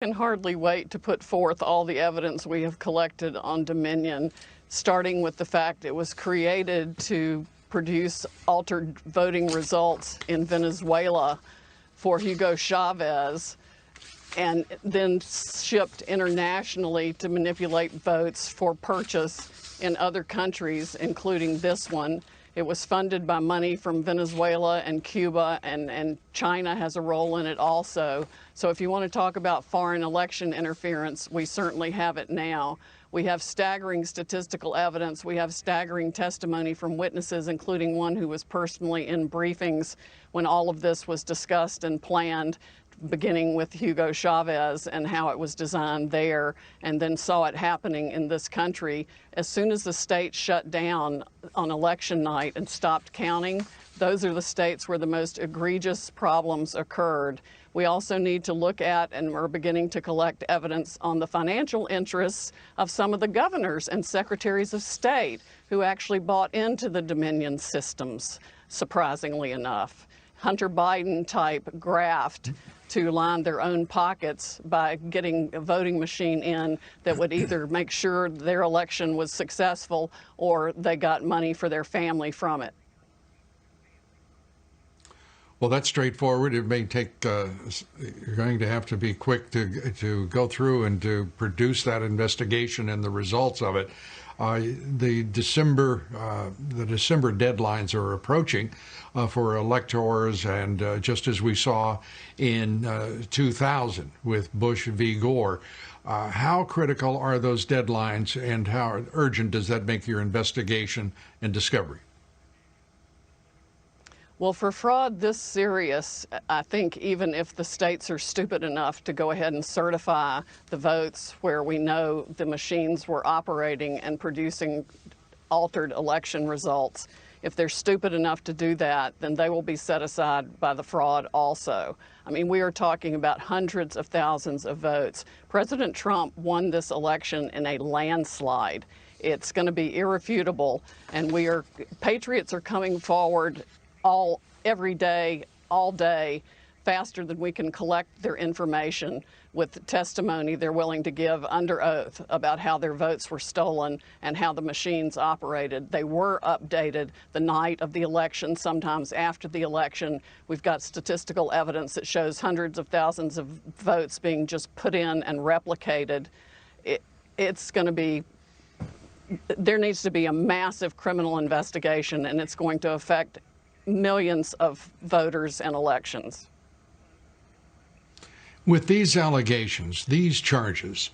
Can hardly wait to put forth all the evidence we have collected on Dominion, starting with the fact it was created to produce altered voting results in Venezuela for Hugo Chavez, and then shipped internationally to manipulate votes for purchase in other countries, including this one. It was funded by money from Venezuela and Cuba, and China has a role in it also. So if you want to talk about foreign election interference, we certainly have it now. We have staggering statistical evidence. We have staggering testimony from witnesses, including one who was personally in briefings when all of this was discussed and planned, beginning with Hugo Chavez and how it was designed there, and then saw it happening in this country. As soon as the state shut down on election night and stopped counting, those are the states where the most egregious problems occurred. We also need to look at, and we're beginning to collect evidence on the financial interests of some of the governors and secretaries of state who actually bought into the Dominion systems, surprisingly enough. Hunter Biden type graft to line their own pockets by getting a voting machine in that would either make sure their election was successful or they got money for their family from it. Well, that's straightforward. It may take, you're going to have to be quick to go through and to produce that investigation and the results of it. The December deadlines are approaching for electors, and just as we saw in 2000 with Bush v. Gore, how critical are those deadlines, and how urgent does that make your investigation and discovery? Well, for fraud this serious, I think even if the states are stupid enough to go ahead and certify the votes where we know the machines were operating and producing altered election results, if they're stupid enough to do that, then they will be set aside by the fraud also. I mean, we are talking about hundreds of thousands of votes. President Trump won this election in a landslide. It's going to be irrefutable, and patriots are coming forward every day, all day, faster than we can collect their information with testimony they're willing to give under oath about how their votes were stolen and how the machines operated. They were updated the night of the election, sometimes after the election. We've got statistical evidence that shows hundreds of thousands of votes being just put in and replicated. It's going to be, there needs to be a massive criminal investigation, and it's going to affect millions of voters and elections. With these allegations, these charges,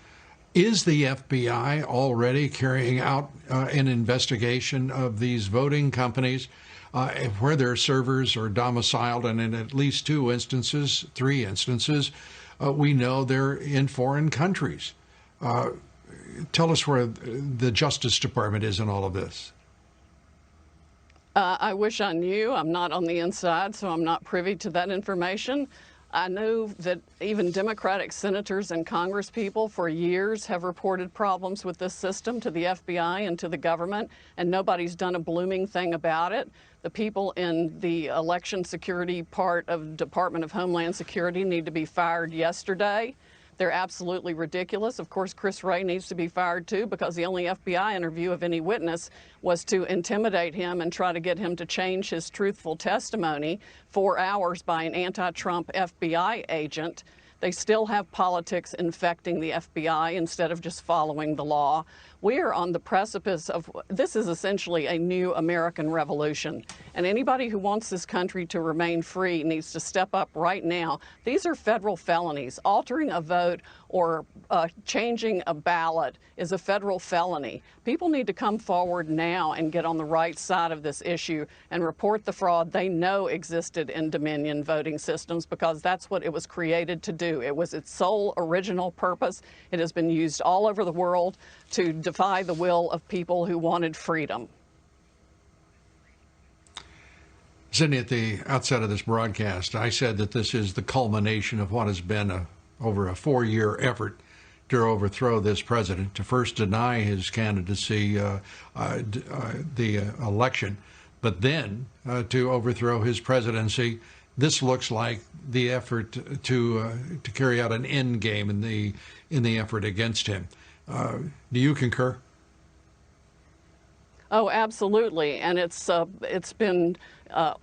is the FBI already carrying out an investigation of these voting companies where their servers are domiciled? And in at least three instances, we know they're in foreign countries. Tell us where the Justice Department is in all of this. I wish I knew. I'm not on the inside, so I'm not privy to that information. I know that even Democratic senators and congresspeople for years have reported problems with this system to the FBI and to the government, and nobody's done a blooming thing about it. The people in the election security part of Department of Homeland Security need to be fired yesterday. They're absolutely ridiculous. Of course, Chris Wray needs to be fired too, because the only FBI interview of any witness was to intimidate him and try to get him to change his truthful testimony 4 hours by an anti-Trump FBI agent. They still have politics infecting the FBI instead of just following the law. We are on the precipice of, this is essentially a new American revolution. And anybody who wants this country to remain free needs to step up right now. These are federal felonies. Altering a vote or changing a ballot is a federal felony. People need to come forward now and get on the right side of this issue and report the fraud they know existed in Dominion voting systems, because that's what it was created to do. It was its sole original purpose. It has been used all over the world to defy the will of people who wanted freedom. Cindy, at the outset of this broadcast, I said that this is the culmination of what has been over a 4-year effort to overthrow this president, to first deny his candidacy, the election, but then to overthrow his presidency this looks like the effort to carry out an end game in the effort against him. Do you concur? Oh, absolutely. And it's been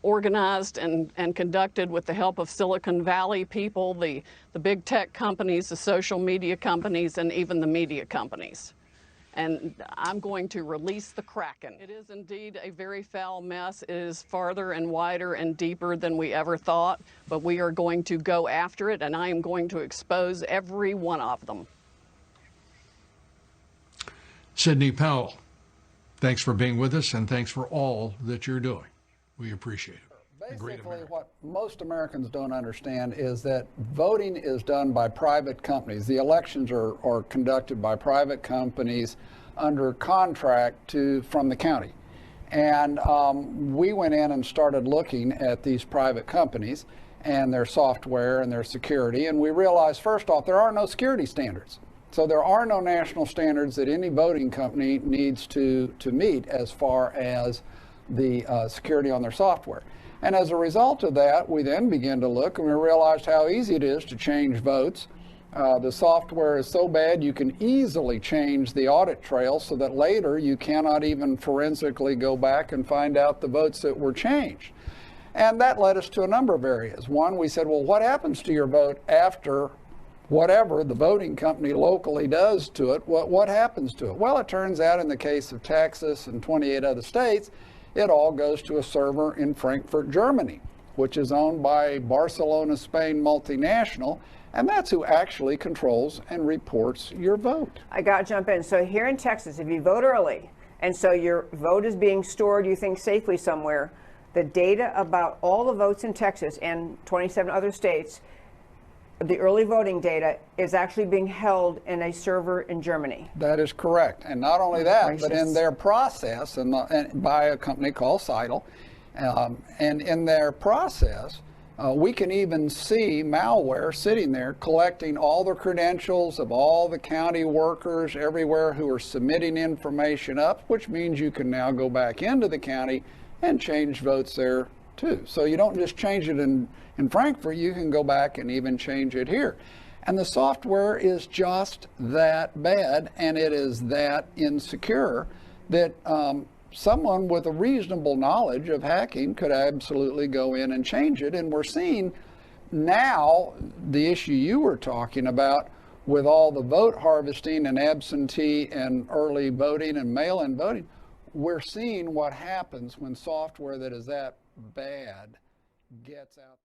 organized and conducted with the help of Silicon Valley people, the big tech companies, the social media companies, and even the media companies. And I'm going to release the Kraken. It is indeed a very foul mess. It is farther and wider and deeper than we ever thought, but we are going to go after it, and I am going to expose every one of them. Sidney Powell, thanks for being with us, and thanks for all that you're doing. We appreciate it. Basically, what most Americans don't understand is that voting is done by private companies. The elections are conducted by private companies under contract from the county. And we went in and started looking at these private companies and their software and their security, and we realized, first off, there are no security standards. So there are no national standards that any voting company needs to meet as far as the security on their software. And as a result of that, we then began to look and we realized how easy it is to change votes. The software is so bad you can easily change the audit trail so that later you cannot even forensically go back and find out the votes that were changed. And that led us to a number of areas. One, we said, well, what happens to your vote after whatever the voting company locally does to it? What happens to it? Well, it turns out in the case of Texas and 28 other states, it all goes to a server in Frankfurt, Germany, which is owned by Barcelona, Spain multinational, and that's who actually controls and reports your vote. I got to jump in. So here in Texas, if you vote early, and so your vote is being stored, you think, safely somewhere, the data about all the votes in Texas and 27 other states, the early voting data is actually being held in a server in Germany. That is correct. And not only that, but in their process, and by a company called Seidel, and in their process, we can even see malware sitting there collecting all the credentials of all the county workers everywhere who are submitting information up, which means you can now go back into the county and change votes there too. So you don't just change it in Frankfurt, you can go back and even change it here. And the software is just that bad, and it is that insecure that someone with a reasonable knowledge of hacking could absolutely go in and change it. And we're seeing now the issue you were talking about with all the vote harvesting and absentee and early voting and mail-in voting. We're seeing what happens when software that is that bad gets out.